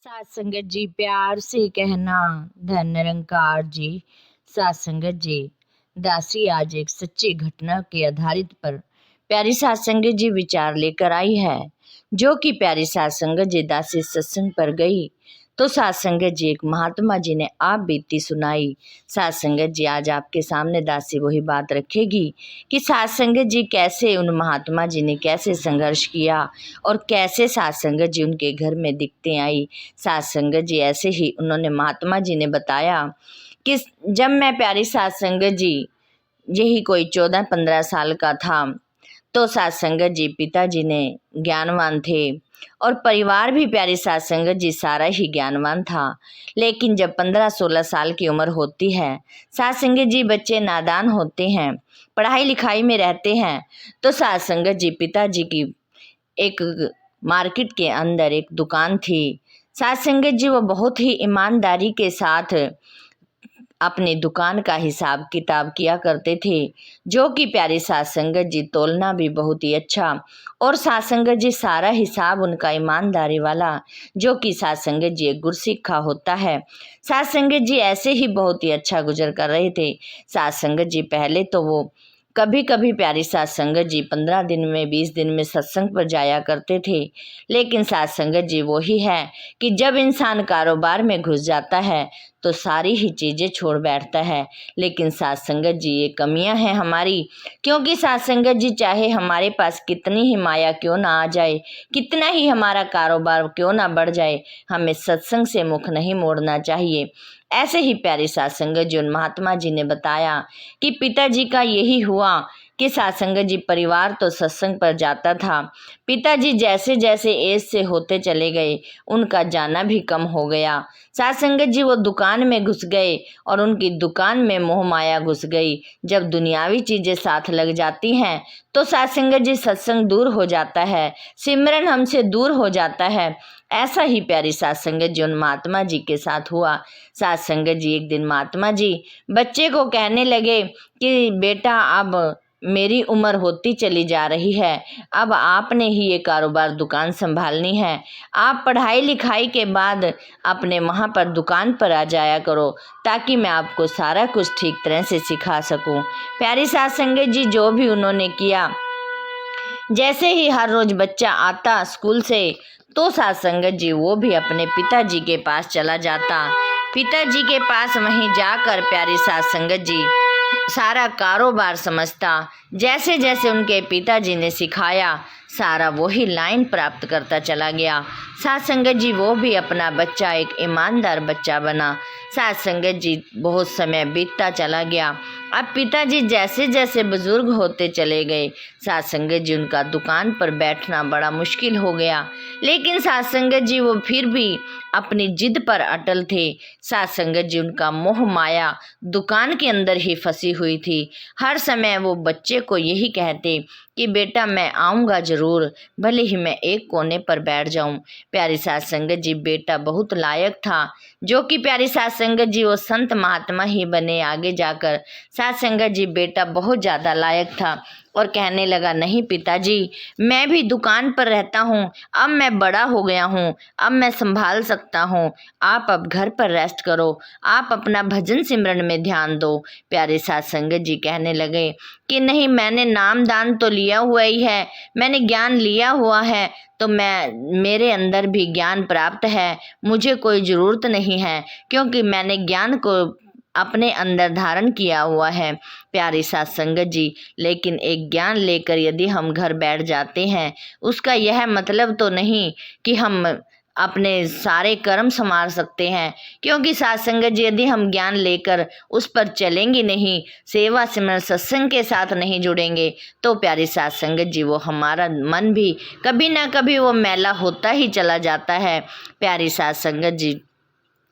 सात संगत जी प्यार से कहना। धन निरंकार जी। सात संगत जी, दासी आज एक सच्ची घटना के आधारित पर प्यारी सात संगत जी विचार लेकर आई है। जो कि प्यारी सात संगत जी दासी सत्संग पर गई तो सात संगत जी एक महात्मा जी ने आप बीती सुनाई। सात संगत जी आज आपके सामने दासी वही बात रखेगी कि सात संगत जी कैसे उन महात्मा जी ने कैसे संघर्ष किया और कैसे सात संगत जी उनके घर में दिखते आई। सात संगत जी ऐसे ही उन्होंने महात्मा जी ने बताया कि जब मैं प्यारी सात संगत जी यही कोई 14-15 साल का था तो सात संगत जी पिताजी ने ज्ञानवान थे और परिवार भी प्यारी सात संगत जी सारा ही ज्ञानवान था। लेकिन जब 15-16 साल की उम्र होती है, सात संगत जी बच्चे नादान होते हैं, पढ़ाई लिखाई में रहते हैं, तो सात संगत जी पिताजी की एक मार्केट के अंदर एक दुकान थी। सात संगत जी वो बहुत ही ईमानदारी के साथ अपनी दुकान का हिसाब किताब किया करते थे, जो कि प्यारी सात संगत जी तोलना भी बहुत ही अच्छा और सात संगत जी सारा हिसाब उनका ईमानदारी वाला, जो कि सात संगत जी एक गुरसिक्खा होता है। सात संगत जी ऐसे ही बहुत ही अच्छा गुजर कर रहे थे। सात संगत जी पहले तो वो कभी कभी प्यारी सात संगत जी 15 दिन में 20 दिन में सत्संग पर जाया करते थे। लेकिन सात संगत जी वो ही है कि जब इंसान कारोबार में घुस जाता है तो सारी ही चीज़ें छोड़ बैठता है। लेकिन सात संगत जी ये कमियां हैं हमारी, क्योंकि सात संगत जी चाहे हमारे पास कितनी ही माया क्यों ना आ जाए, कितना ही हमारा कारोबार क्यों ना बढ़ जाए, हमें सत्संग से मुख नहीं मोड़ना चाहिए। ऐसे ही प्यारी सात संगत जी उन महात्मा जी ने बताया कि पिताजी का यही हुआ कि सात संगत जी परिवार तो सत्संग पर जाता था, पिताजी जैसे जैसे एज से होते चले गए उनका जाना भी कम हो गया। सात संगत जी वो दुकान में घुस गए और उनकी दुकान में मोह माया घुस गई। जब दुनियावी चीजें साथ लग जाती हैं तो सात संगत जी सत्संग दूर हो जाता है, सिमरन हमसे दूर हो जाता है। ऐसा ही प्यारी सात संगत जी उन महात्मा जी के साथ हुआ। सात संगत जी एक दिन महात्मा जी बच्चे को कहने लगे कि बेटा अब मेरी उम्र होती चली जा रही है, अब आपने ही ये कारोबार दुकान संभालनी है, आप पढ़ाई लिखाई के बाद अपने वहाँ पर दुकान पर आ जाया करो ताकि मैं आपको सारा कुछ ठीक तरह से सिखा सकूं। प्यारी सात संगत जी जो भी उन्होंने किया, जैसे ही हर रोज बच्चा आता स्कूल से तो सात संगत जी वो भी अपने पिताजी के पास चला जाता। पिताजी के पास वहीं जाकर प्यारी सात संगत जी सारा कारोबार समझता, जैसे जैसे उनके पिताजी ने सिखाया सारा वही लाइन प्राप्त करता चला गया। सात संगत जी वो भी अपना बच्चा एक ईमानदार बच्चा बना। सात संगत जी बहुत समय बीतता चला गया। अब पिताजी जैसे जैसे बुजुर्ग होते चले गए, सात संगत जी उनका दुकान पर बैठना बड़ा मुश्किल हो गया। लेकिन सात संगत जी वो फिर भी अपनी जिद पर अटल थे। सात संगत जी उनका मोह माया दुकान के अंदर ही फंसी हुई थी। हर समय वो बच्चे को यही कहते कि बेटा मैं आऊँगा ज़रूर, भले ही मैं एक कोने पर बैठ जाऊँ। प्यारी सात संगत जी बेटा बहुत लायक था, जो कि प्यारी सात संगत जी वो संत महात्मा ही बने आगे जाकर। सात संगत जी बेटा बहुत ज़्यादा लायक था और कहने लगा नहीं पिताजी, मैं भी दुकान पर रहता हूँ, अब मैं बड़ा हो गया हूँ, अब मैं संभाल सकता हूँ, आप अब घर पर रेस्ट करो, आप अपना भजन सिमरन में ध्यान दो। प्यारे सात संगत जी कहने लगे कि नहीं, मैंने नाम दान तो लिया हुआ ही है, मैंने ज्ञान लिया हुआ है, तो मेरे अंदर भी ज्ञान प्राप्त है, मुझे कोई ज़रूरत नहीं है, क्योंकि मैंने ज्ञान को अपने अंदर धारण किया हुआ है। प्यारी सात संगत जी, लेकिन एक ज्ञान लेकर यदि हम घर बैठ जाते हैं, उसका यह मतलब तो नहीं कि हम अपने सारे कर्म संभाल सकते हैं, क्योंकि सात संगत जी यदि हम ज्ञान लेकर उस पर चलेंगे नहीं, सेवा सिमरन सत्संग के साथ नहीं जुड़ेंगे, तो प्यारी सात संगत जी वो हमारा मन भी कभी ना कभी वो मैला होता ही चला जाता है। प्यारी सात संगत जी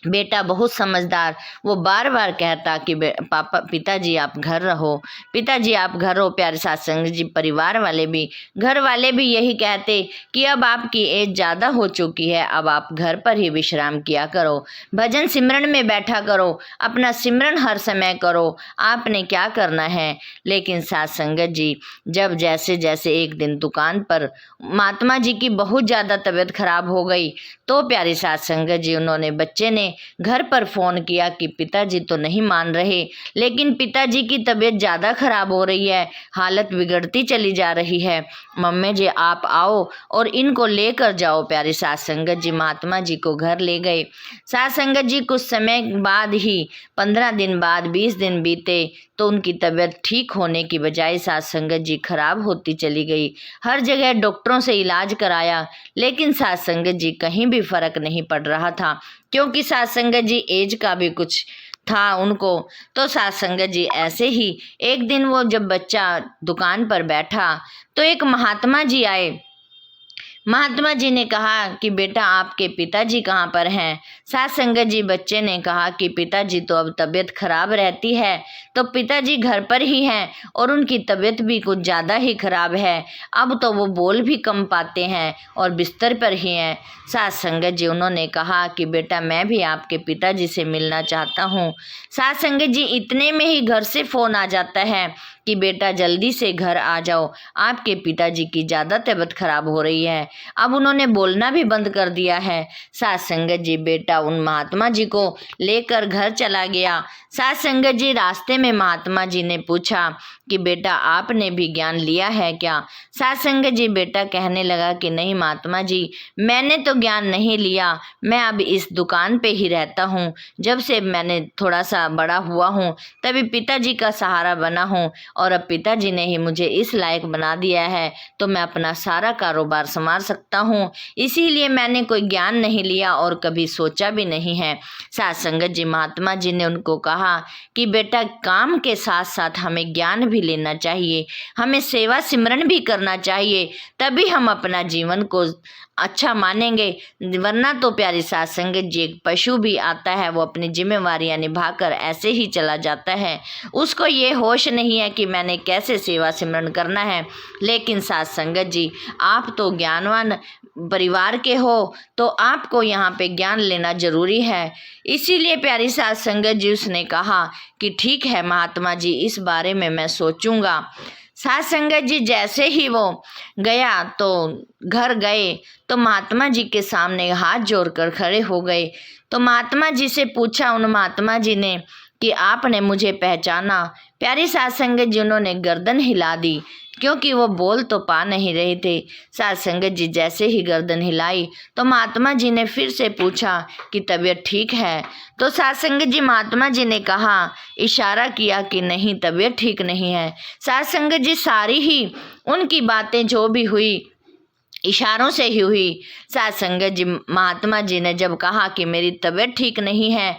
बेटा बहुत समझदार, वो बार बार कहता कि पापा पिताजी आप घर रहो, पिताजी आप घर रहो। प्यारे सत्संग जी, परिवार वाले भी, घर वाले भी यही कहते कि अब आपकी एज ज़्यादा हो चुकी है, अब आप घर पर ही विश्राम किया करो, भजन सिमरन में बैठा करो, अपना सिमरन हर समय करो, आपने क्या करना है। लेकिन सत्संग जी, जब जैसे जैसे एक दिन दुकान पर महात्मा जी की बहुत ज़्यादा तबीयत खराब हो गई, तो प्यारी सत्संग जी, उन्होंने बच्चे ने घर पर फोन किया कि पिताजी तो नहीं मान रहे, लेकिन पिताजी की तबीयत ज़्यादा खराब हो रही है, हालत बिगड़ती चली जा रही है, मम्मी जी आप आओ और इनको लेकर जाओ। प्यारी सत्संगत जी महात्मा जी को घर ले गए। सत्संगत जी कुछ समय बाद ही, 15 दिन बाद, 20 दिन बीते तो उनकी तबीयत ठीक होने की बजाय सत्संगत जी खराब होती चली गई। हर जगह डॉक्टरों से इलाज कराया, लेकिन सत्संगत जी कहीं भी फर्क नहीं पड़ रहा था, क्योंकि सत्संगत जी एज का भी कुछ था उनको। तो सत्संगत जी ऐसे ही एक दिन, वो जब बच्चा दुकान पर बैठा तो एक महात्मा जी आए। महात्मा जी ने कहा कि बेटा आपके पिताजी कहाँ पर हैं। सत्संगत जी, बच्चे ने कहा कि पिताजी तो अब तबीयत खराब रहती है, तो पिताजी घर पर ही हैं और उनकी तबीयत भी कुछ ज़्यादा ही खराब है, अब तो वो बोल भी कम पाते हैं और बिस्तर पर ही हैं। सत्संगत जी, उन्होंने कहा कि बेटा मैं भी आपके पिताजी से मिलना चाहता हूँ। सत्संगत जी, इतने में ही घर से फ़ोन आ जाता है कि बेटा जल्दी से घर आ जाओ, आपके पिताजी की ज़्यादा तबीयत खराब हो रही है। अब उन्होंने बोलना भी बंद कर दिया है। सत्संगत जी, बेटा उन महात्मा जी को लेकर घर चला गया। सत्संगत जी, रास्ते में महात्मा जी ने पूछा कि बेटा आपने भी ज्ञान लिया है क्या। सत्संगत जी, बेटा कहने लगा कि नहीं महात्मा जी, मैंने तो ज्ञान नहीं लिया, मैं अब इस दुकान पे ही रहता हूँ, जब से मैंने थोड़ा सा बड़ा हुआ हूँ तभी पिताजी का सहारा बना हूँ, और अब पिताजी ने ही मुझे इस लायक बना दिया है तो मैं अपना सारा कारोबार संभाल सकता हूँ, इसीलिए मैंने कोई ज्ञान नहीं लिया और कभी सोचा भी नहीं है। सत्संगत जी, महात्मा जी ने उनको कहा कि बेटा काम के साथ साथ हमें ज्ञान भी लेना चाहिए, हमें सेवा सिमरन भी करना चाहिए, तभी हम अपना जीवन को अच्छा मानेंगे, वरना तो प्यारी सत्संगत जी, एक पशु भी आता है, वो अपनी जिम्मेवारियां निभाकर ऐसे ही चला जाता है, उसको ये होश नहीं है कि मैंने कैसे सेवा सिमरन करना है। लेकिन सत्संगत जी, आप तो ज्ञानवान परिवार के हो, तो आपको यहाँ पे ज्ञान लेना जरूरी है। इसीलिए प्यारी सत्संगत जी, उसने कहा कि ठीक है महात्मा जी, इस बारे में मैं सोचूंगा। सत्संगत जी, जैसे ही वो गया तो घर गए तो महात्मा जी के सामने हाथ जोड़कर खड़े हो गए। तो महात्मा जी से पूछा उन महात्मा जी ने कि आपने मुझे पहचाना। प्यारी सत्संगत जी, उन्होंने गर्दन हिला दी, क्योंकि वो बोल तो पा नहीं रहे थे। सत्संगत जी, जैसे ही गर्दन हिलाई तो महात्मा जी ने फिर से पूछा कि तबीयत ठीक है। तो सत्संगत जी, महात्मा जी ने कहा, इशारा किया कि नहीं तबीयत ठीक नहीं है। सत्संगत जी, सारी ही उनकी बातें जो भी हुई इशारों से ही हुई। सत्संगत जी, महात्मा जी ने जब कहा कि मेरी तबीयत ठीक नहीं है,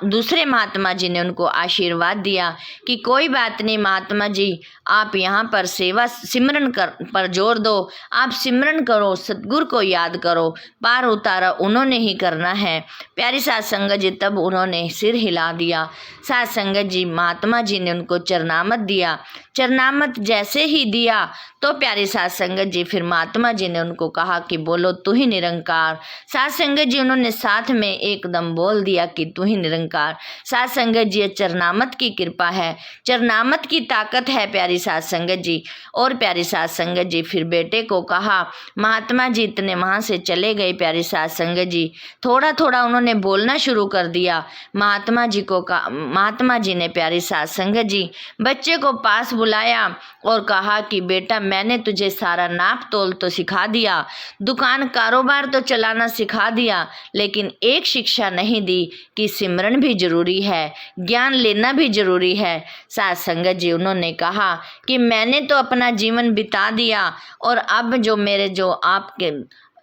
दूसरे महात्मा जी ने उनको आशीर्वाद दिया कि कोई बात नहीं महात्मा जी, आप यहाँ पर सेवा सिमरन पर जोर दो, आप सिमरन करो, सतगुरु को याद करो, पार उतारा उन्होंने ही करना है। प्यारी सत्संगत जी, तब उन्होंने सिर हिला दिया। सत्संगत जी, महात्मा जी ने उनको चरणामत दिया। चरणामत जैसे ही दिया तो प्यारी सत्संगत जी, फिर महात्मा जी ने उनको कहा कि बोलो तू ही निरंकार। सत्संगत जी, उन्होंने साथ में एकदम बोल दिया कि तू ही निरंकार। सत्संगत जी, चरणामत की कृपा है, चरणामत की ताकत है प्यारी सत्संगत जी। और प्यारी सत्संगत जी, फिर बेटे को कहा, महात्मा जी इतने वहाँ से चले गए। प्यारी सत्संगत जी, थोड़ा थोड़ा उन्होंने बोलना शुरू कर दिया। महात्मा जी को कहा, महात्मा जी ने प्यारी सत्संगत जी बच्चे को पास बुलाया और कहा कि बेटा मैंने तुझे सारा नाप तोल तो सिखा दिया, दुकान कारोबार तो चलाना सिखा दिया, लेकिन एक शिक्षा नहीं दी कि सिमरन भी जरूरी है, ज्ञान लेना भी जरूरी है। सत्संगत जी, उन्होंने कहा कि मैंने तो अपना जीवन बिता दिया और अब जो मेरे जो आपके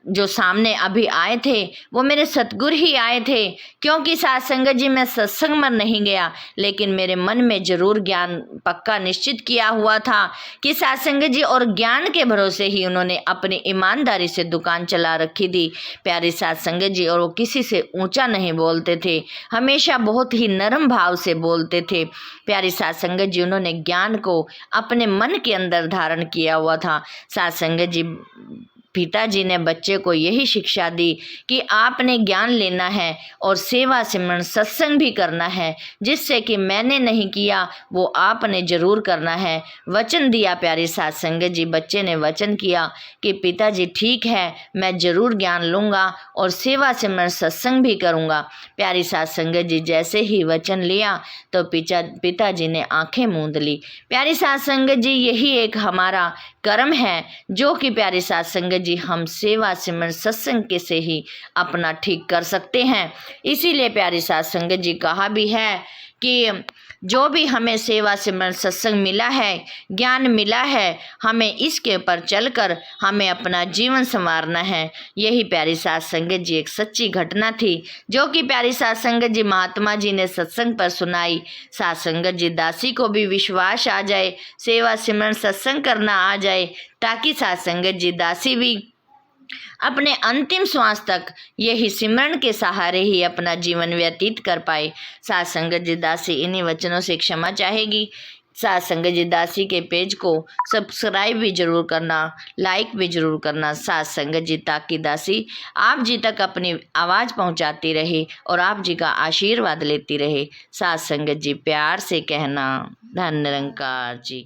जो सामने अभी आए थे वो मेरे सतगुरु ही आए थे, क्योंकि साथ संगत जी मैं सत्संग में नहीं गया, लेकिन मेरे मन में जरूर ज्ञान पक्का निश्चित किया हुआ था कि साथ संगत जी, और ज्ञान के भरोसे ही उन्होंने अपनी ईमानदारी से दुकान चला रखी थी प्यारी साथ संगत जी। और वो किसी से ऊंचा नहीं बोलते थे, हमेशा बहुत ही नरम भाव से बोलते थे प्यारी साथ संगत जी। उन्होंने ज्ञान को अपने मन के अंदर धारण किया हुआ था साथ संगत जी। पिताजी ने बच्चे को यही शिक्षा दी कि आपने ज्ञान लेना है और सेवा सिमरन सत्संग भी करना है, जिससे कि मैंने नहीं किया वो आपने जरूर करना है। वचन दिया प्यारी साथ संगत जी। बच्चे ने वचन किया कि पिताजी ठीक है, मैं जरूर ज्ञान लूँगा और सेवा सिमरन सत्संग भी करूँगा। प्यारी साथ संगत जी जैसे ही वचन लिया तो पिताजी ने आंखें मूंद ली। प्यारी साथ संगत जी यही एक हमारा कर्म है जो कि प्यारी साथ संगत जी हम सेवा सिमरन सत्संग के से ही अपना ठीक कर सकते हैं। इसीलिए प्यारी साथ संगत जी कहा भी है कि जो भी हमें सेवा सिमरन सत्संग मिला है, ज्ञान मिला है, हमें इसके ऊपर चलकर हमें अपना जीवन संवारना है। यही प्यारी साथ संगत जी एक सच्ची घटना थी जो कि प्यारी साथ संगत जी महात्मा जी ने सत्संग पर सुनाई। साथ संगत जी दासी को भी विश्वास आ जाए, सेवा सिमरन सत्संग करना आ जाए, ताकि साथ संगत जी दासी भी अपने अंतिम श्वास तक यही सिमरन के सहारे ही अपना जीवन व्यतीत कर पाए। साथ संगत जी दासी इन्हीं वचनों से क्षमा चाहेगी। साथ संगत जी दासी के पेज को सब्सक्राइब भी जरूर करना, लाइक भी जरूर करना साथ संगत जी, ताकि दासी आप जी तक अपनी आवाज़ पहुंचाती रहे और आप जी का आशीर्वाद लेती रहे। साथ संगत जी प्यार से कहना, धन निरंकार जी।